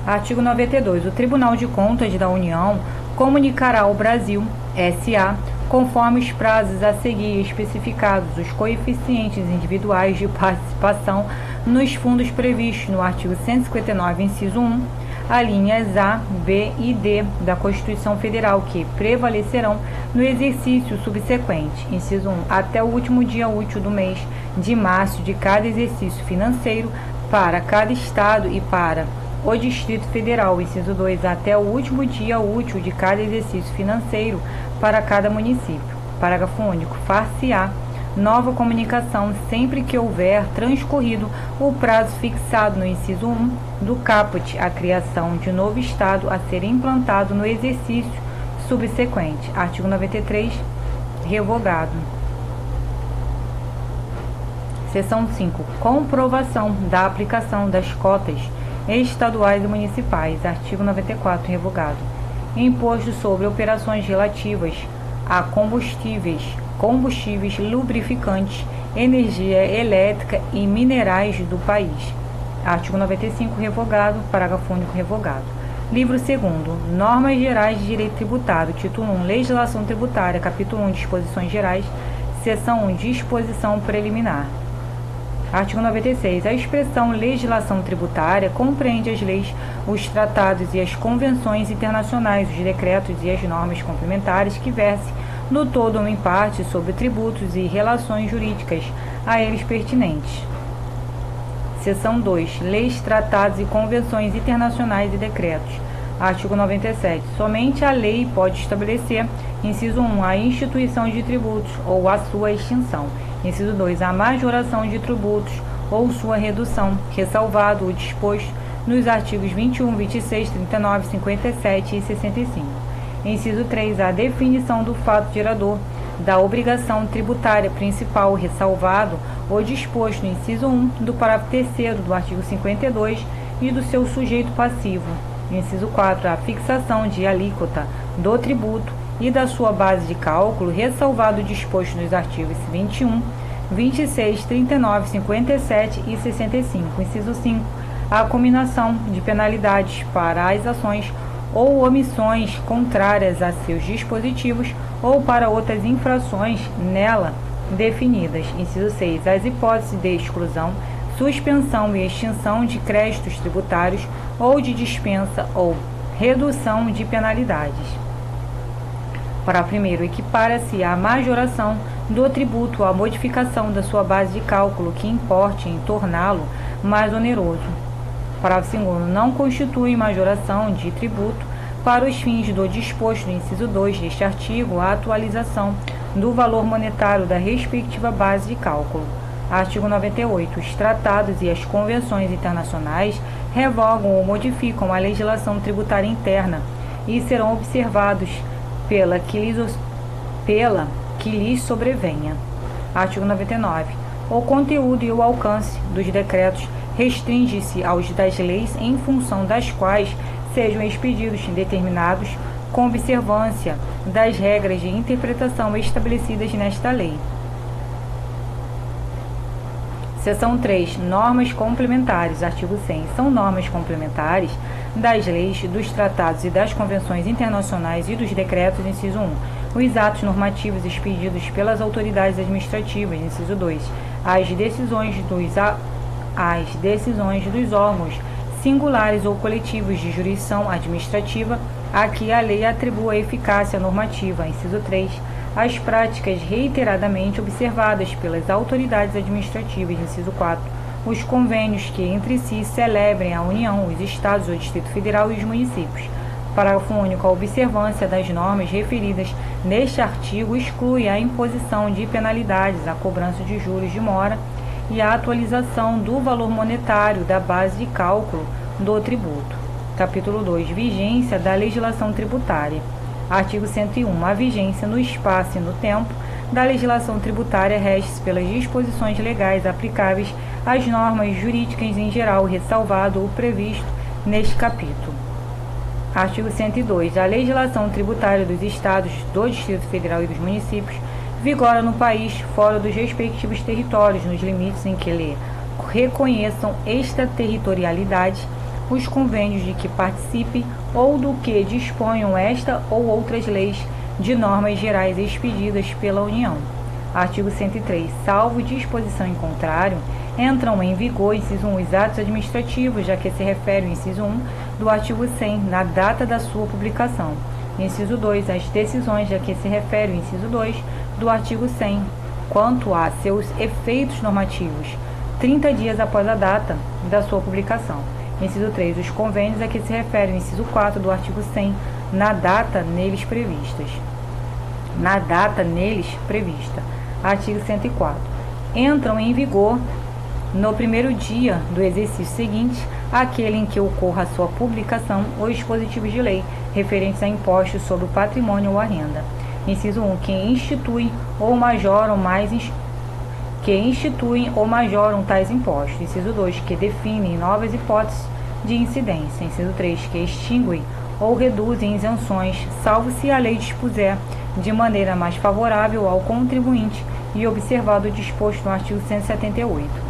Artigo 92. O Tribunal de Contas da União comunicará ao Brasil, S.A., conforme os prazos a seguir especificados, os coeficientes individuais de participação nos fundos previstos no artigo 159, inciso 1, alíneas A, B e D da Constituição Federal, que prevalecerão no exercício subsequente, inciso 1, até o último dia útil do mês de março de cada exercício financeiro para cada Estado e para o Distrito Federal, inciso 2, até o último dia útil de cada exercício financeiro para cada município. Parágrafo único. Far-se-á nova comunicação sempre que houver transcorrido o prazo fixado no inciso 1 do caput, a criação de novo Estado a ser implantado no exercício subsequente. Artigo 93, revogado. Seção 5. Comprovação da aplicação das cotas estaduais e municipais. Artigo 94, revogado. Imposto sobre operações relativas a combustíveis, lubrificantes, energia elétrica e minerais do país. Artigo 95, revogado. Parágrafo único, revogado. Livro 2º. Normas Gerais de Direito Tributário. Título 1. Legislação Tributária. Capítulo 1. Disposições Gerais. Seção 1. Disposição Preliminar. Artigo 96. A expressão legislação tributária compreende as leis, os tratados e as convenções internacionais, os decretos e as normas complementares que versem, no todo ou em parte, sobre tributos e relações jurídicas a eles pertinentes. Seção 2. Leis, tratados e convenções internacionais e decretos. Artigo 97. Somente a lei pode estabelecer, inciso 1, a instituição de tributos ou a sua extinção. Inciso 2, a majoração de tributos ou sua redução, ressalvado o disposto nos artigos 21, 26, 39, 57 e 65. Inciso 3, a definição do fato gerador da obrigação tributária principal, ressalvado o disposto no inciso 1 do parágrafo 3º do artigo 52 e do seu sujeito passivo. Inciso 4, a fixação de alíquota do tributo e da sua base de cálculo, ressalvado o disposto nos artigos 21, 26, 39, 57 e 65. Inciso 5, a cominação de penalidades para as ações ou omissões contrárias a seus dispositivos ou para outras infrações nela definidas. Inciso 6, as hipóteses de exclusão, suspensão e extinção de créditos tributários ou de dispensa ou redução de penalidades. Parágrafo 1º. Equipara-se a majoração do tributo à modificação da sua base de cálculo que importe em torná-lo mais oneroso. Parágrafo 2º. Não constitui majoração de tributo para os fins do disposto no inciso 2 deste artigo a atualização do valor monetário da respectiva base de cálculo. Artigo 98. Os tratados e as convenções internacionais revogam ou modificam a legislação tributária interna e serão observados pela que lhes sobrevenha. Artigo 99. O conteúdo e o alcance dos decretos restringe-se aos das leis em função das quais sejam expedidos determinados com observância das regras de interpretação estabelecidas nesta lei. Seção 3. Normas complementares. Artigo 100. São normas complementares das leis, dos tratados e das convenções internacionais e dos decretos, inciso 1. Os atos normativos expedidos pelas autoridades administrativas, inciso 2. As decisões dos órgãos singulares ou coletivos de jurisdição administrativa a que a lei atribua eficácia normativa, inciso 3. As práticas reiteradamente observadas pelas autoridades administrativas, inciso 4, os convênios que entre si celebrem a União, os Estados, o Distrito Federal e os municípios. Parágrafo único. A observância das normas referidas neste artigo exclui a imposição de penalidades, a cobrança de juros de mora e a atualização do valor monetário da base de cálculo do tributo. Capítulo 2. Vigência da legislação tributária. Artigo 101. A vigência no espaço e no tempo da legislação tributária rege-se pelas disposições legais aplicáveis às normas jurídicas em geral, ressalvado o previsto neste capítulo. Artigo 102. A legislação tributária dos Estados, do Distrito Federal e dos municípios vigora no país, fora dos respectivos territórios, nos limites em que lhe reconheçam extraterritorialidade os convênios de que participe ou do que disponham esta ou outras leis de normas gerais expedidas pela União. Artigo 103. Salvo disposição em contrário, entram em vigor, inciso 1, os atos administrativos, já que se refere o inciso 1 do artigo 100, na data da sua publicação. Inciso 2, as decisões, já que se refere o inciso 2 do artigo 100, quanto a seus efeitos normativos, 30 dias após a data da sua publicação. Inciso 3, os convênios, a que se refere o inciso 4 do artigo 100, na data neles prevista. Artigo 104. Entram em vigor no primeiro dia do exercício seguinte, aquele em que ocorra a sua publicação, os dispositivos de lei referentes a impostos sobre o patrimônio ou a renda. Inciso 1. Que instituem ou majoram tais impostos. Inciso 2. Que definem novas hipóteses de incidência. Inciso 3. Que extinguem ou reduzem isenções, salvo se a lei dispuser de maneira mais favorável ao contribuinte e observado o disposto no artigo 178.